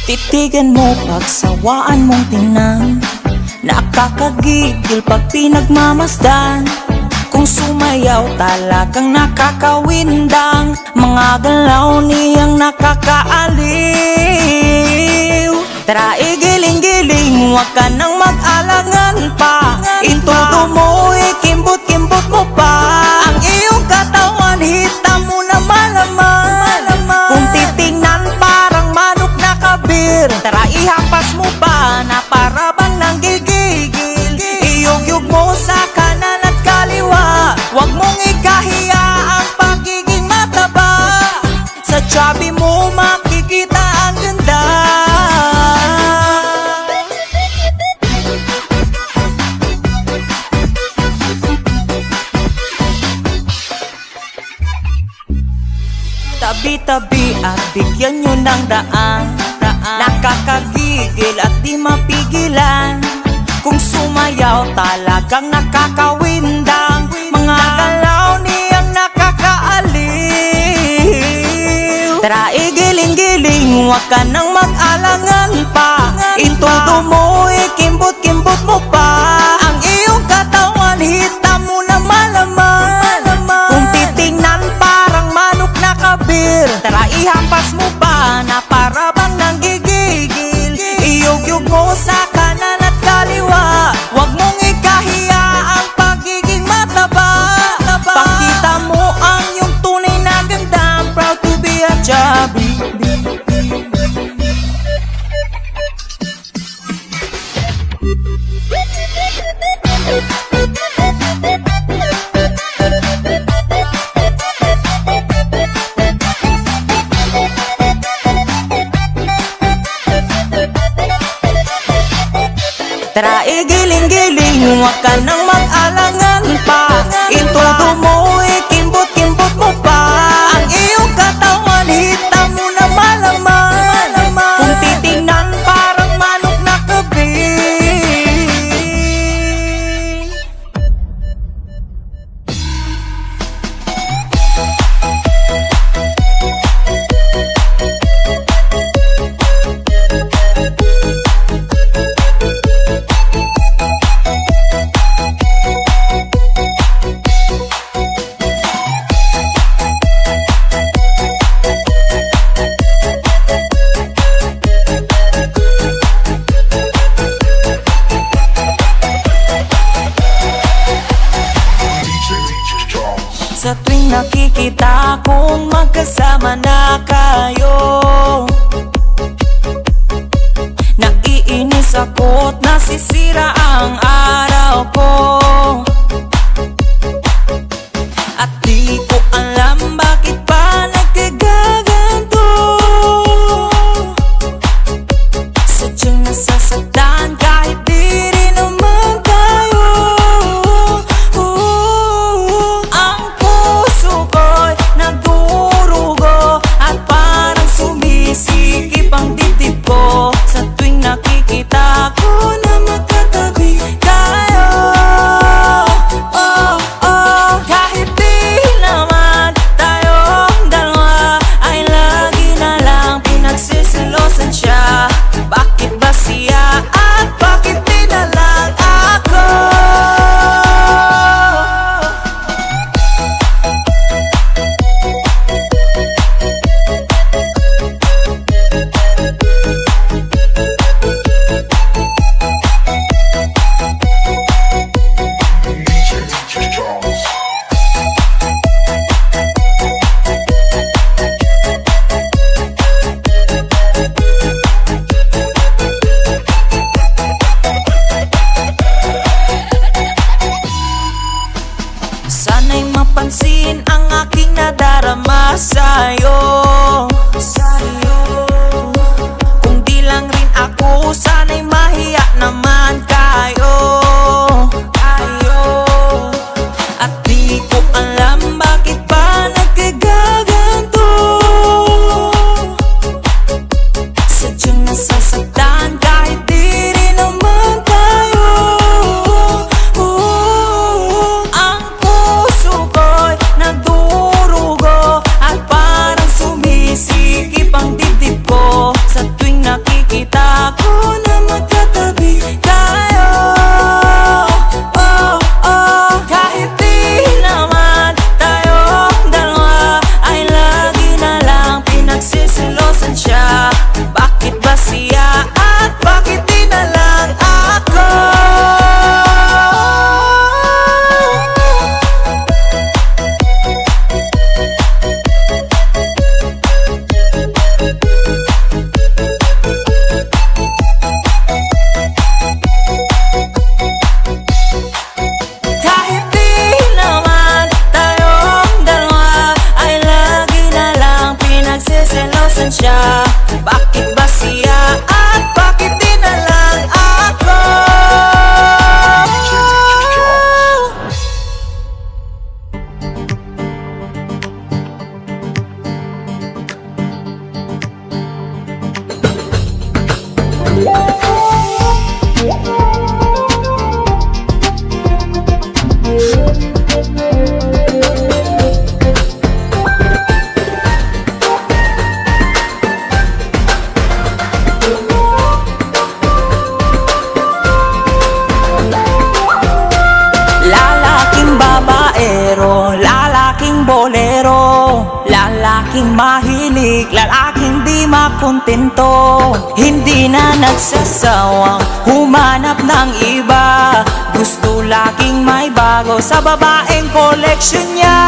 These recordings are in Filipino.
Titigan mo pagsawaan mong tingnan, nakakagigil pag pinagmamasdan. Kung sumayaw talagang nakakawindang, mga galaw niyang nakakaaliw. Tara igiling-giling, huwag ka nang mag-alangan pa. Intudo mo, ikimbot-kimbot mo pa. Ang iyong katawan, hita mo na malaman. Kung titingnan parang manok na kabir, tara ihampas mo pa na para bang nanggigigil. Iyog-yog mo sa kanan at kaliwa, huwag mong ikahiya ang pagiging mataba. Sa chubby mo makikita ang ganda. Tabi-tabi at bigyan nyo ng daan, nakakagigil at di mapigilan. Kung sumayaw talagang nakakawindang, mga galaw niyang nakakaaliw. Tara igiling-giling, huwag ka nang mag-alangan pa. Intudo mo, ikimbot-kimbot mo pa. Ang iyong katawan, hita mo na malaman. Kung titingnan parang manok na kabir, tara ihampas mo pa na para bang nanggigigil. Iyog-yog mo sa kanan at kaliwa, huwag mong ikahiya ang pagiging mataba. Pakita mo ang iyong tunay na ganda. I'm proud to be a chubby. Tara igiling-giling, huwag ka nang mag-alangan pa. Intudo mo, ikimbot-kimbot mo pa. Ang iyong katawan, hita mo na malaman. Kung titingnan parang manok na kabir. Sa tuwing nakikita kong magkasama na kayo, naiinis ako't nasisira ang araw ko. At di ko alam bakit pa nagkagaganto. Sadyang nasasaktan kahit di rin naman tayo. Ang puso ko'y nagdurugo at parang sumisikip ang dibdib ko. Sa tuwing nakikita ko na magkatabi siya? Bakit ba siya at bakit di na lang ako? Lalaking babaero, lalaking bolero, lalaking mahilig, lalaking di makontento. Hindi na nagsasawang humanap ng iba, gusto laging may bago sa babaeng koleksyon niya.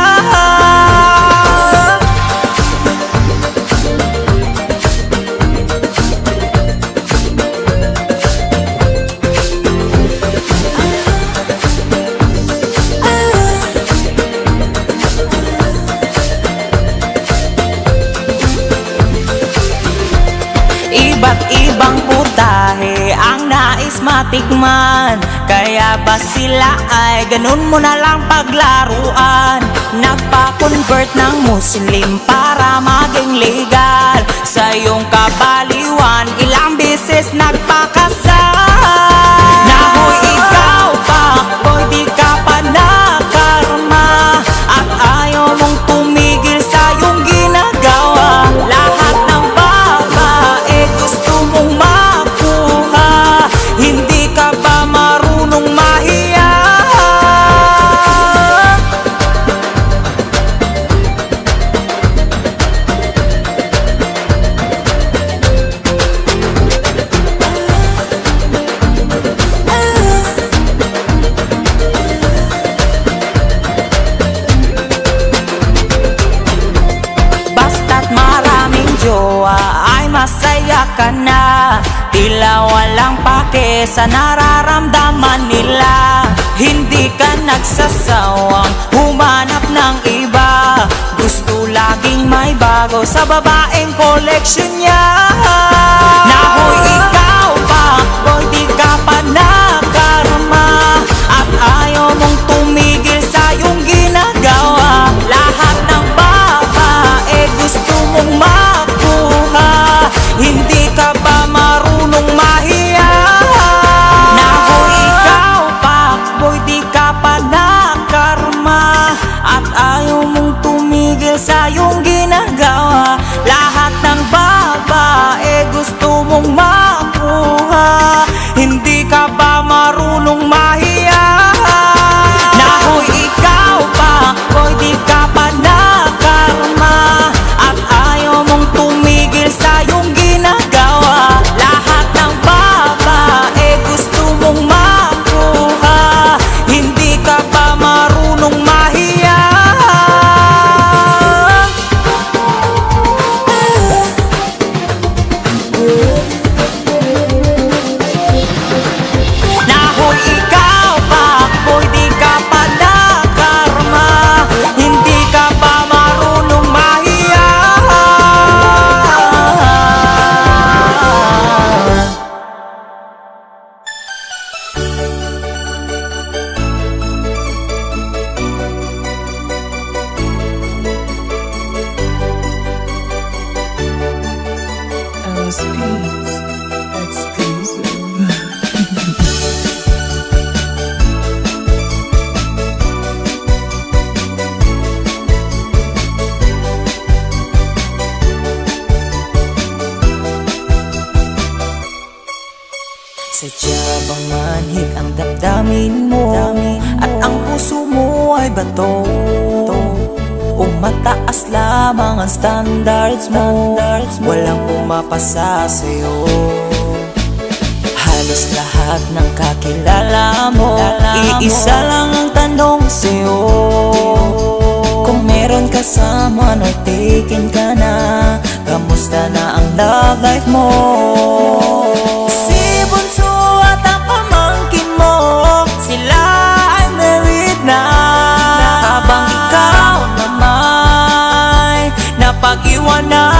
Iba't ibang putahe ang nais matikman, kaya ba sila ay ganun mo na lang paglaruan? Nagpa-convert ng Muslim para maging legal, sa iyong kabaliwan ilang beses nagpakasal. Nahoy ikaw pa, boy di ka pa nakarma, at ayaw mong tumigil sa iyong ginagawa. Lahat ng babae gusto mong makuha, hindi ka ba marunong mahiya? Basta't maraming jowa ay masaya ka na, tila walang pake sa nararamdaman nila. Hindi ka nagsasawang humanap ng iba, gusto laging may bago sa babaeng koleksyon niya. Nahoy ikaw pa, boy di ka pa nakarma, at ayaw mong tumigil sa iyong ginagawa. Lahat ng babae gusto mong makuha, hindi ka ba marunong mahiya? Nahoy ikaw pa, boy di ka pa nakarma, at ayaw mong tumigil sa iyong ginagawa. Lahat ng babae gusto mong makuha, hindi ka ba marunong mahiya? Nahoy ikaw pa, boy di ka pa nakarma, at ayaw mong tumigil sa iyong ginagawa. Lahat ng babae gusto mong makuha, hindi ka ba marunong mahiya? Nahoy ikaw pa, boy di ka pa nakarma, hindi ka ba marunong mahiya? Alice Beats exclusive. Sadya bang manhid ang damdamin mo, at ang puso mo ay bato? O mataas lamang ang standards mo, walang pumapasa sa'yo? Halos lahat ng kakilala mo, iisa lang ang tanong sa'yo: kung meron ka someone or taken ka na, kamusta na ang love life mo? Si Bunso at ang pamangkin mo, sila ay married na, habang ikaw na may napag-iwanan.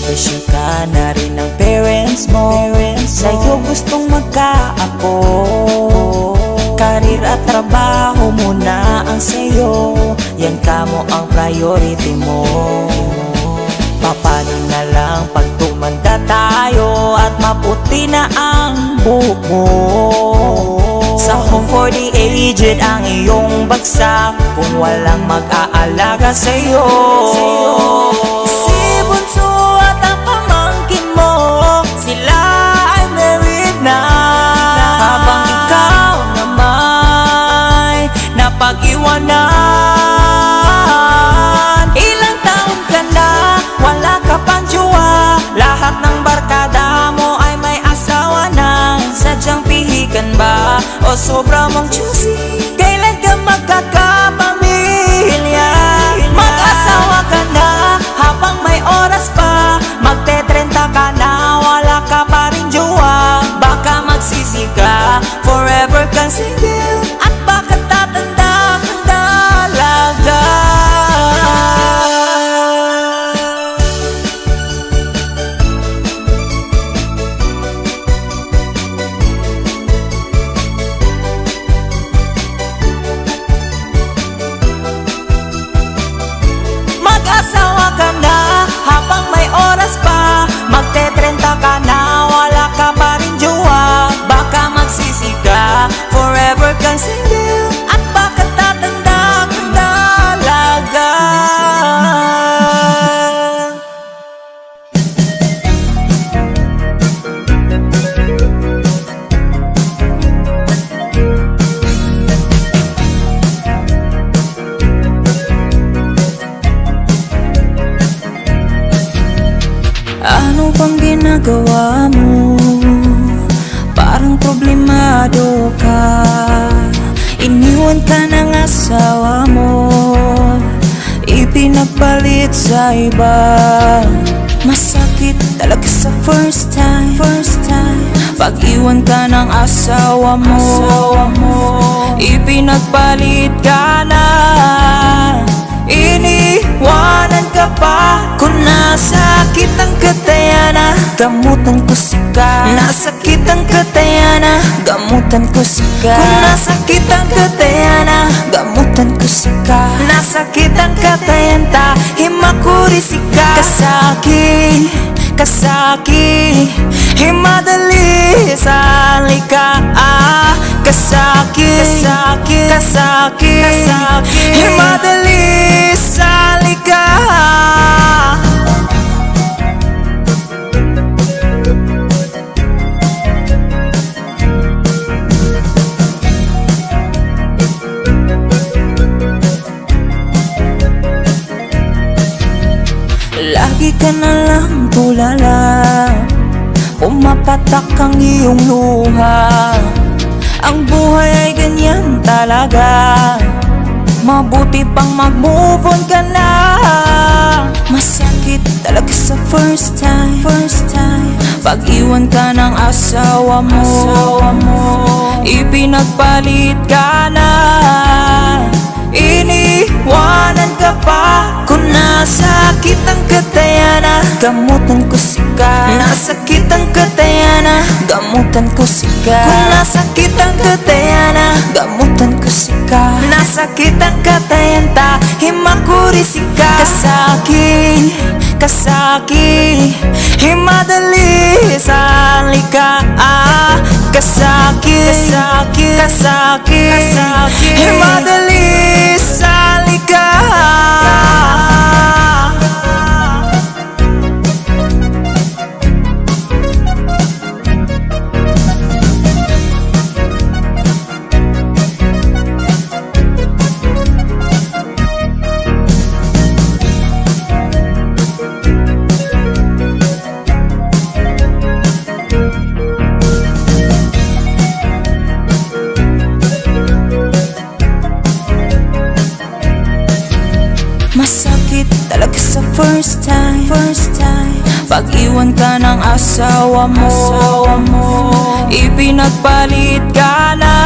Pressure ka na rin ng parents mo, sa'yo gustong magkaapo. Karir at trabaho muna ang sa'yo, yan kamo ang priority mo. Paano na lang pag tumanda tayo at maputi na ang buhok mo? Sa home for the aged ang iyong bagsak kung walang mag-aalaga sa'yo. Si bunso at ang pamangkin mo, sila ay married na, habang ikaw naman napag-iwanan. Ilang taon ka na, wala ka pang jowa, lahat ng barkada mo ay may asawa na. Sadyang pihikan ba o sobra mong choosy? Kailan ka magkakapamilya? Mag-asawa ka na habang may oras pa, magte-30 ka na, wala ka pa rin jowa. Baka magsisi ka, forever kang single, at baka tatanda kang dalaga. Mag-asawa ka na habang may oras pa, magte-30 ka na, wala ka pa rin jowa. Baka magsisi ka, forever kang single, at baka tatanda kang dalaga. Ano bang ginagawa mo? Parang problemado ka, iniwan ka ng asawa mo, ipinagpalit sa iba. Masakit talaga sa first time pag-iwan ka ng asawa mo, ipinagpalit ka na, iniwanan ka pa. Kung nasakit ang katayana, gamutan ko sika. Nasakit ang katayana, gamutan ko sika. Kung nasakit ang katayana, gamutan ko sika. Nasakit ang katayanta, himakuri sika. Kasaki, himadali sa lika. Kasaki, himadali sa lika. Lagi ka na lang tulala, pumapatak ang iyong luha. Ang buhay ay ganyan talaga, mabuti pang mag-move on ka na. Masakit talaga sa first time pag-iwan ka ng asawa mo, ipinagpalit ka na, iniwanan ka pa. Kung nasakit ang katayana, gamutan ko sika. Nasakit ang katayana, gamutan ko sika. Kung nasakit ang katayana, gamutan ko sika. Nasakit ang katayanta, himakuri sika. Kasaki, himadali sa lika. Kasaki, himadali sa lika. Masakit talaga sa first time pag-iwan ka ng asawa mo, ipinagpalit ka na,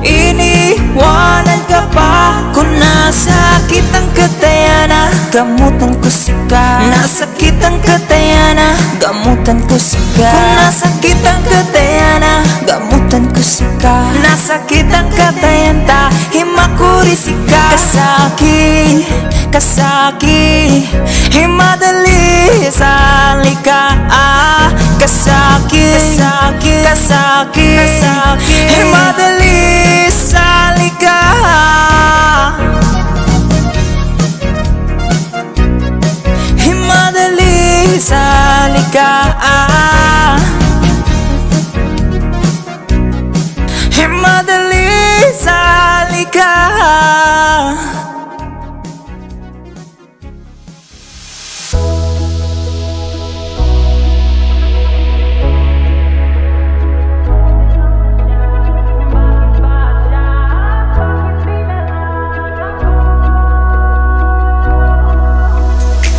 iniwanan ka pa. Kung nasakit ang katayana, gamutan ko sika. Nasakit ang katayana, gamutan ko sika. Kung nasakit ang katayana, gamutan ko sika. Nasakit ang katayanta, himakuri sika. Kasaki, kasaki, himadali sa lika. Kasaki, kasaki, kasaki, kasaki, himadali sa lika. Himadali sa lika. Himadali sa lika.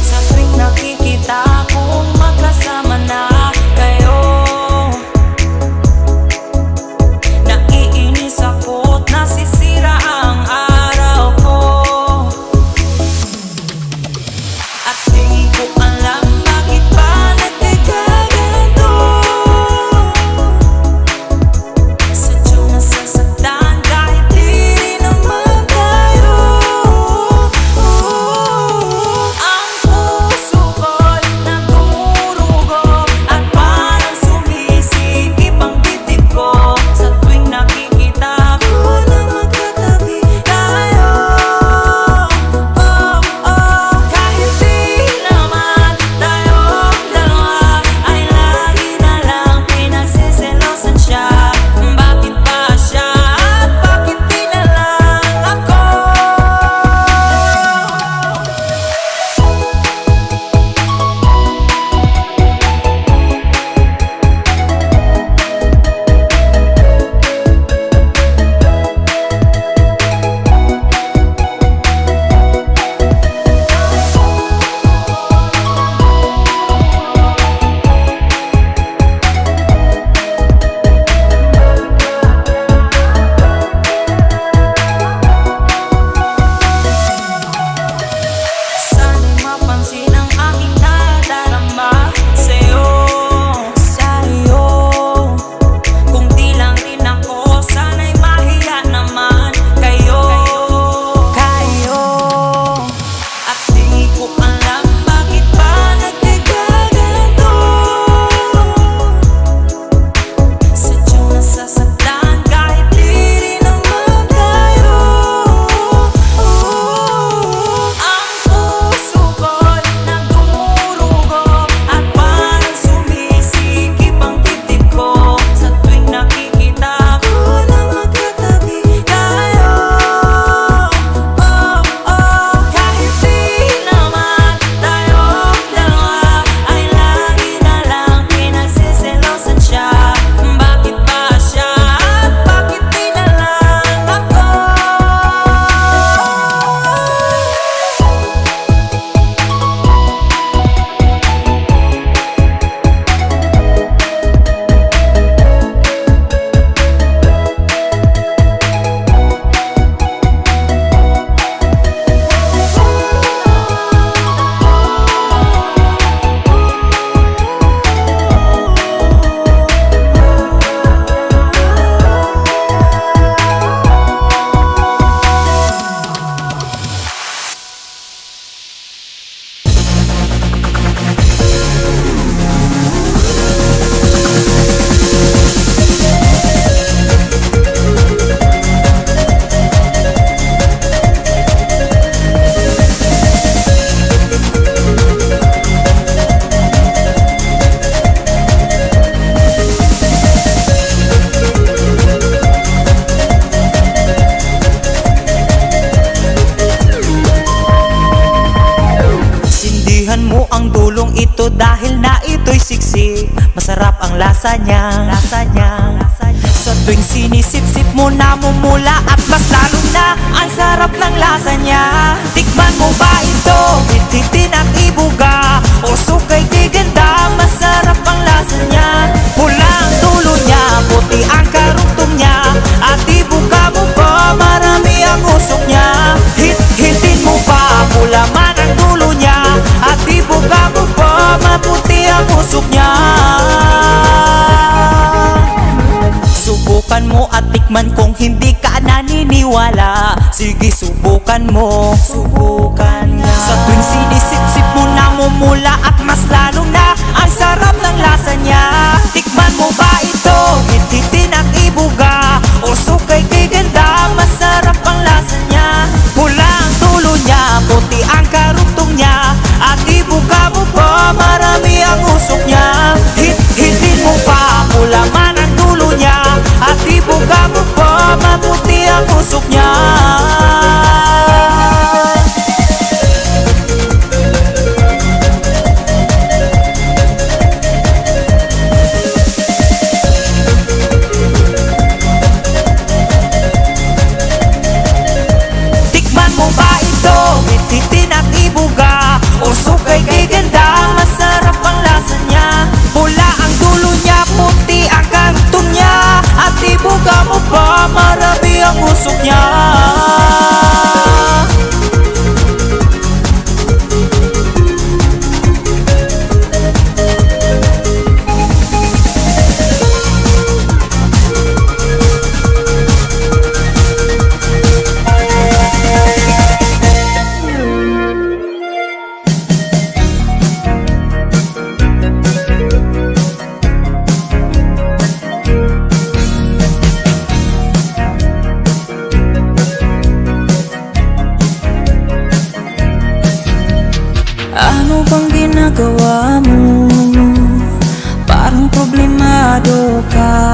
Sa tuwing nakikita kong magkasama na kayo, naiinis ako't nasisira ang araw ko. At di ko alam bakit ba nagkakaganto. Sadyang nasasaktan kahit di rin naman tayo. Ang puso ko'y nagdurugo at parang sumisikip ang dibdib ko. Sa tuwing nakikita ko na magkatabi tayo. Kahit di naman tayong dalawa, ay lagi na lang pinagsiselosan siya. Bakit ba siya at bakit di na lang ako? Sana'y mapansin ang aking nadarama sa'yo, sa'yo. Kung di lang rin ako, sana'y mahiya naman kayo, kayo. At di ko alam bakit ba nagkakaganto. Sadyang nasasaktan kahit di rin naman tayo. Ang puso ko'y nagdurugo at parang sumisikip ang dibdib ko. Sa tuwing nakikita ko na magkatabi tayo. Kahit di naman tayong dalawa, ay lagi na lang pinagsiselosan siya. Bakit ba siya at bakit di na lang ako? Sindihan mo ang dulong ito dahil na ito'y siksik. Masarap ang lasa niya, lasa niya. Sa tuwing sinisip-sip mo, namumula at mas lalo na ang sarap ng lasa niya. Tikman mo ba ito? Ititin at ibuga o sukay di ganda. Masarap ang lasa niya. Pula ang dulo niya, puti ang karugtong niya. At ibuga mo pa, marami ang usok niya. Hitin mo pa, pula man ang dulo niya. At ibuga Man kung hindi ka naniniwala, sige subukan mo, subukan nga. Sa tuwing sinisip-sip mo namumula at mas lalo na ang sarap ng lasa niya. Tikman mo ba ito? Ititin at ibuga o sukay kay ganda, masarap ang lasa niya. Pula ang tulo niya, puti ang karugtong niya, at ibuga mo pa, marami ang usok niya. Hitin mo pa, pula man ang dulo niya, at ibuga mo pa, maputi ang usok niya. Tikman mo ba ito? Ititin at ibuga o sukay kay ganda, masarap ang lasa niya. Pula ang dulo niya, puti ang karugtong niya, at ibuga mo pa, marami ang usok niya. Ano bang ginagawa mo? Parang problemado ka.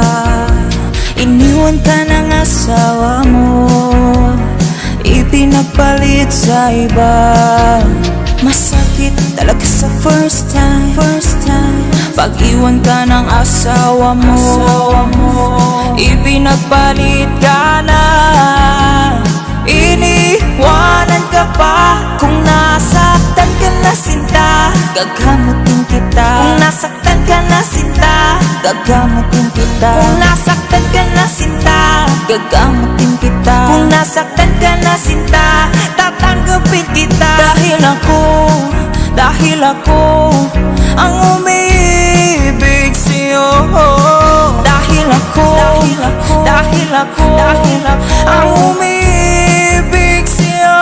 Iniwan ka ng asawa mo, ipinagpalit sa iba. Masakit talaga sa first time pag-iwan ka ng asawa mo, ipinagpalit ka na. Iniwanan ka pa, kung nasaktan ka na sinta, gagamutin kita. Kung nasaktan ka na sinta, gagamutin kita. Kung nasaktan ka na sinta, gagamutin kita. Kung nasaktan ka na sinta, tatanggapin kita. Dahil ako ang umiibig sa'yo. Dahil ako ang umiibig sa'yo.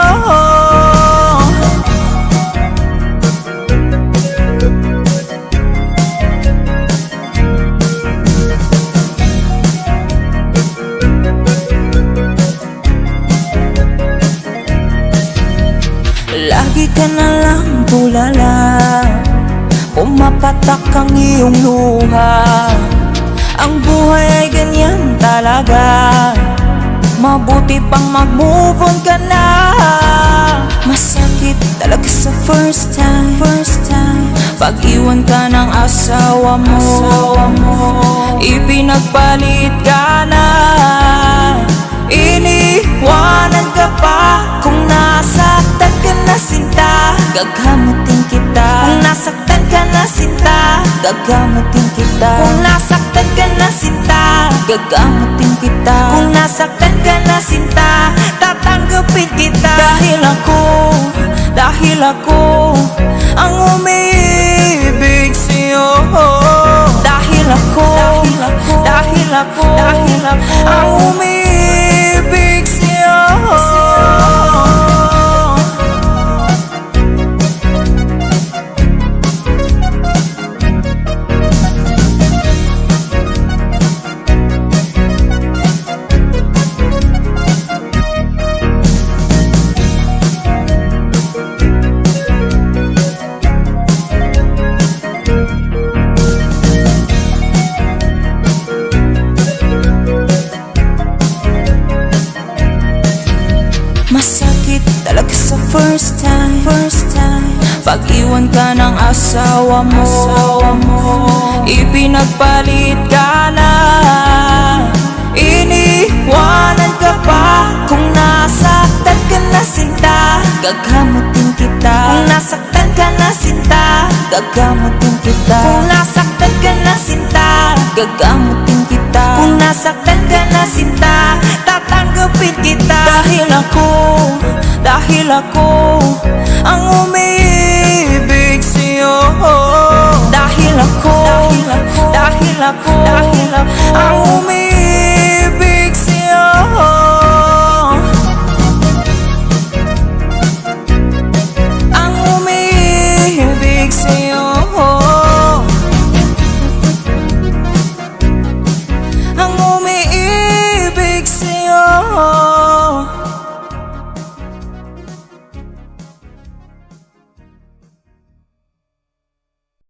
Lagi ka na lang tulala, pumapatak ang iyong luha. Ang buhay ay ganyan talaga, mabuti pang mag-move on ka na. Masakit talaga sa first time pag-iwan ka ng asawa mo, ipinagpalit ka na. Iniwanan ka pa, kung nasaktan ka na sinta, gagamutin kita. Kung nasaktan ka na sinta, gagamutin kita. Kung nasaktan ka na sinta, gagamutin kita. Kung nasaktan ka na sinta, tatanggapin kita. Dahil ako ang umiibig sa'yo. Dahil ako ang umiibig sa'yo. Masakit talaga sa first time pag-iwan ka ng asawa mo, ipinagpalit ka na. Iniwanan ka pa, kung nasaktan ka na sinta, gagamutin kita. Kung nasaktan ka na sinta, gagamutin kita. Kung nasaktan ka na sinta, gagamutin kita. Kung nasaktan ka na sinta, tatanggapin kita. Dahil ako ang umiibig sa'yo. Dahil ako ang